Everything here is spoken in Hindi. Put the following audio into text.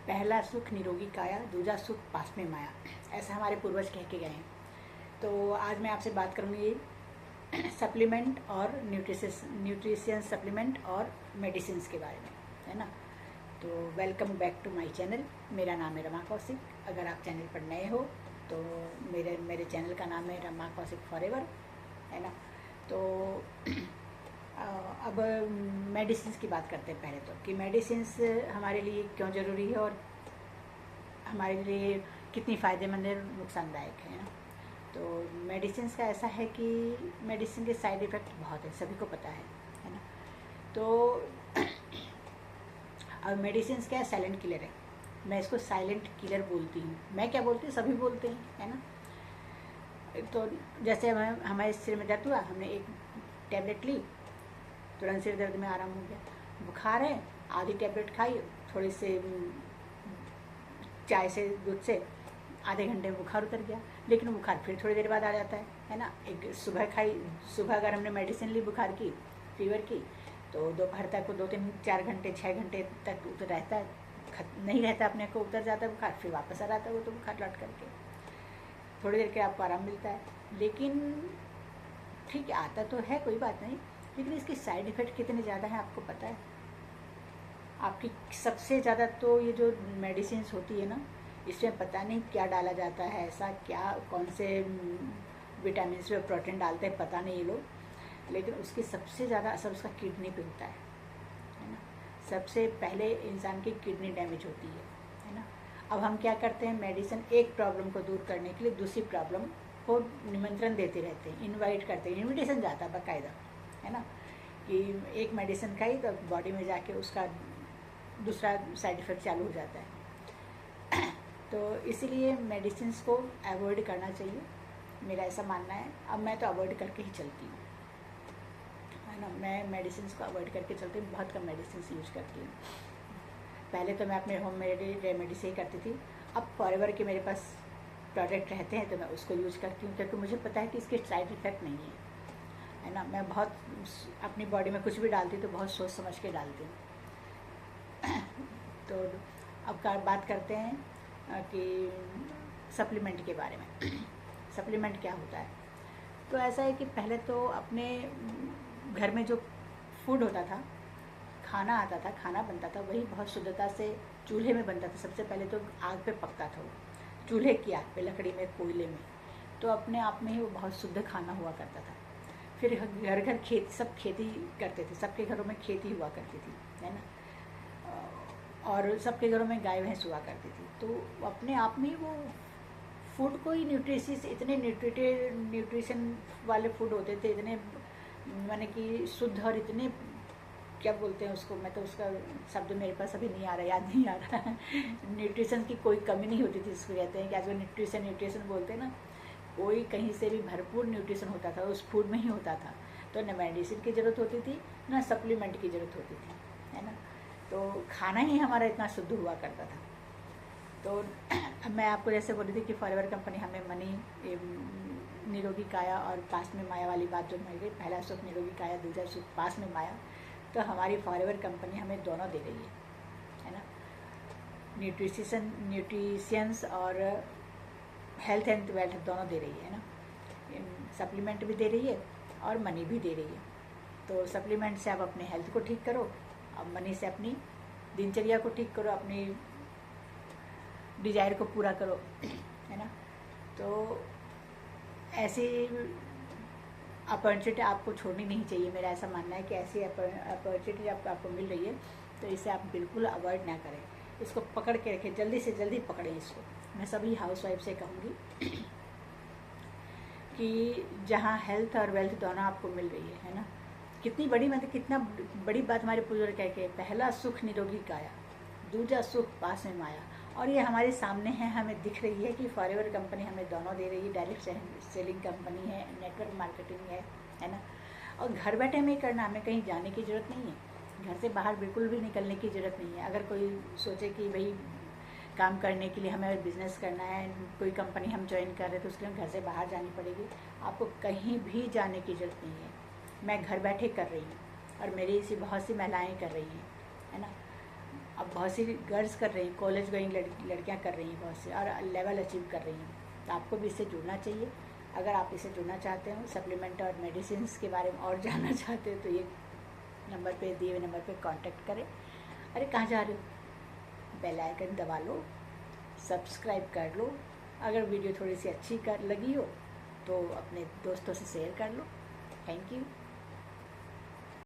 पहला सुख निरोगी काया, दूजा सुख पास में माया, ऐसा हमारे पूर्वज कह के गए हैं। तो आज मैं आपसे बात करूँगी सप्लीमेंट और न्यूट्रिशन सप्लीमेंट और मेडिसिन के बारे में, है ना। तो welcome back to my channel. मेरा नाम है रमा कौशिक। अगर आप चैनल पर नए हो तो मेरे चैनल का नाम है रमा कौशिक फॉरएवर, है ना। तो अब मेडिसिन की बात करते हैं पहले तो, कि मेडिसिन हमारे लिए क्यों ज़रूरी है और हमारे लिए कितनी फ़ायदेमंद है, नुकसानदायक है ना। तो मेडिसिन का ऐसा है कि मेडिसिन के साइड इफ़ेक्ट बहुत है, सभी को पता है ना। तो अब मेडिसिन क्या है, साइलेंट किलर है। मैं इसको साइलेंट किलर बोलती हूँ। मैं क्या बोलती हूँ, सभी बोलते हैं, है ना। तो जैसे हमारे सिर में दर्द हुआ, हमने एक टैबलेट ली, तुरंत सिर दर्द में आराम हो गया। बुखार है, आधी टैबलेट खाई, थोड़ी से चाय से दूध से आधे घंटे में बुखार उतर गया। लेकिन बुखार फिर थोड़ी देर बाद आ जाता है ना। एक सुबह खाई, सुबह अगर हमने मेडिसिन ली बुखार की, फीवर की, तो दोपहर तक 2-3-4 घंटे 6 घंटे तक उतर रहता है, नहीं रहता, अपने को उतर जाता है बुखार, फिर वापस आ जाता है वो तो बुखार लौट करके। थोड़ी देर के आपको आराम मिलता है, लेकिन ठीक है, आता तो है, कोई बात नहीं, लेकिन इसके साइड इफ़ेक्ट कितने ज़्यादा हैं आपको पता है। आपकी सबसे ज़्यादा तो ये जो मेडिसिन होती है ना, इसमें पता नहीं क्या डाला जाता है, ऐसा क्या, कौन से विटामिन में प्रोटीन डालते हैं पता नहीं ये लोग, लेकिन उसकी सबसे ज़्यादा असर उसका किडनी पे होता है ना। सबसे पहले इंसान की किडनी डैमेज होती है ना। अब हम क्या करते हैं, मेडिसिन एक प्रॉब्लम को दूर करने के लिए दूसरी प्रॉब्लम को निमंत्रण देते रहते हैं, इनवाइट करते हैं, इन्विटेशन जाता है बाकायदा, है ना, कि एक मेडिसिन खाई तो बॉडी में जाके उसका दूसरा साइड इफ़ेक्ट चालू हो जाता है। तो इसीलिए मेडिसिन को अवॉइड करना चाहिए, मेरा ऐसा मानना है। अब मैं तो अवॉइड करके ही चलती हूँ, है ना। मैं मेडिसिन को अवॉइड करके चलती हूँ, बहुत कम मेडिसिन यूज करती हूँ। पहले तो मैं अपने होम रेमेडी से ही करती थी। अब फॉरएवर के मेरे पास प्रोडक्ट रहते हैं तो मैं उसको यूज करती हूँ, क्योंकि मुझे पता है कि इसके साइड इफ़ेक्ट नहीं है ना। मैं बहुत अपनी बॉडी में कुछ भी डालती हूँ तो बहुत सोच समझ के डालती हूँ। तो अब बात करते हैं कि सप्लीमेंट के बारे में। सप्लीमेंट क्या होता है, तो ऐसा है कि पहले तो अपने घर में जो फूड होता था, खाना आता था, खाना बनता था, वही बहुत शुद्धता से चूल्हे में बनता था। सबसे पहले तो आग पे पकता था वो, चूल्हे की आग पे, लकड़ी में, कोयले में, तो अपने आप में ही वो बहुत शुद्ध खाना हुआ करता था। फिर घर घर सब खेती करते थे, सबके घरों में खेती हुआ करती थी, है ना, और सबके घरों में गाय भैंस हुआ करती थी। तो अपने आप में वो फूड को ही इतने न्यूट्रिशन वाले फूड होते थे, इतने माने कि शुद्ध, और इतने क्या बोलते हैं उसको, मैं तो उसका शब्द मेरे पास अभी नहीं आ रहा, याद नहीं आ रहा। न्यूट्रिशन की कोई कमी नहीं होती थी, जिसको कहते हैं कि आज वो न्यूट्रिशन बोलते हैं ना, कोई कहीं से भी भरपूर न्यूट्रिशन होता था, उस फूड में ही होता था। तो न मेडिसिन की ज़रूरत होती थी, ना सप्लीमेंट की ज़रूरत होती थी, है ना। तो खाना ही हमारा इतना शुद्ध हुआ करता था। तो मैं आपको जैसे बोली थी कि फॉरएवर कंपनी हमें मनी, निरोगी काया और पास में माया वाली बात जो मिल गई, पहला सुख निरोगी काया, दूसरा सुख पास में माया, तो हमारी फॉरएवर कंपनी हमें दोनों दे रही है ना। न्यूट्रिशंस और हेल्थ एंड वेल्थ दोनों दे रही है ना। सप्लीमेंट भी दे रही है और मनी भी दे रही है। तो सप्लीमेंट से आप अपने हेल्थ को ठीक करो, अब मनी से अपनी दिनचर्या को ठीक करो, अपनी डिजायर को पूरा करो, है ना। तो ऐसी अपॉर्चुनिटी आपको छोड़नी नहीं चाहिए। मेरा ऐसा मानना है कि ऐसी अपॉर्चुनिटी आपको मिल रही है तो इसे आप बिल्कुल अवॉइड ना करें, इसको पकड़ के रखें, जल्दी से जल्दी पकड़ें इसको। मैं सभी हाउसवाइफ से कहूँगी कि जहाँ हेल्थ और वेल्थ दोनों आपको मिल रही है ना, कितनी बड़ी, मतलब कितना बड़ी बात हमारे पूर्वज कह के, पहला सुख निरोगी काया, दूजा सुख पास में माया। और ये हमारे सामने है, हमें दिख रही है कि फॉरएवर कंपनी हमें दोनों दे रही है। डायरेक्ट सेलिंग कंपनी है, नेटवर्क मार्केटिंग है ना। और घर बैठे हमें करना, हमें कहीं जाने की ज़रूरत नहीं है, घर से बाहर बिल्कुल भी निकलने की ज़रूरत नहीं है। अगर कोई सोचे कि भाई काम करने के लिए हमें बिज़नेस करना है, कोई कंपनी हम ज्वाइन कर रहे हैं, तो उसके लिए घर से बाहर जानी पड़ेगी, आपको कहीं भी जाने की ज़रूरत नहीं है। मैं घर बैठे कर रही हूँ और मेरी ऐसी बहुत सी महिलाएँ कर रही हैं, है ना। अब बहुत सी गर्ल्स कर रही हैं, कॉलेज गोइंग लड़कियाँ कर रही हैं बहुत सी, और लेवल अचीव कर रही हैं। तो आपको भी इससे जुड़ना चाहिए। अगर आप इसे जुड़ना चाहते हो, सप्लीमेंट और मेडिसिन के बारे में और जानना चाहते हो, तो ये नंबर पे, दिए हुए नंबर पे कांटेक्ट करें। अरे कहाँ जा रहे हो? बेल आइकन दबा लो, सब्सक्राइब कर लो। अगर वीडियो थोड़ी सी अच्छी लगी हो तो अपने दोस्तों से शेयर कर लो। Thank you.